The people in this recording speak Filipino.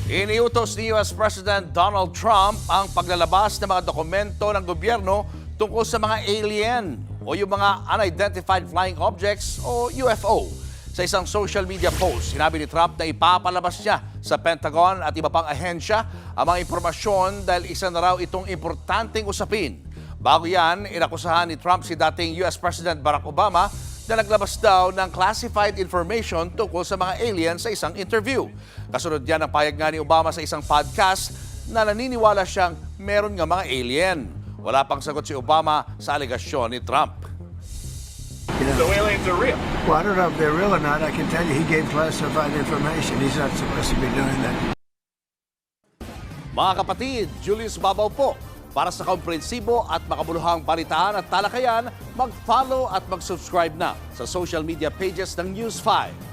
Iniutos ni US President Donald Trump ang paglalabas ng mga dokumento ng gobyerno tungkol sa mga alien o yung mga unidentified flying objects o UFO. Sa isang social media post, sinabi ni Trump na ipapalabas niya sa Pentagon at iba pang ahensya ang mga impormasyon dahil isa na raw itong importanteng usapin. Bago yan, inakusahan ni Trump si dating US President Barack Obama na naglabas daw ng classified information tungkol sa mga alien sa isang interview. Kasunod yan ang payag nga ni Obama sa isang podcast na naniniwala siyang meron nga mga alien. Wala pang sagot si Obama sa alegasyon ni Trump. So aliens are real? Well, I don't know if they're real or not. I can tell you he gave classified information. He's not supposed to be doing that. Mga kapatid, Julius Babaw po. Para sa komprehensibo at makabuluhang balitaan at talakayan, mag-follow at mag-subscribe na sa social media pages ng News 5.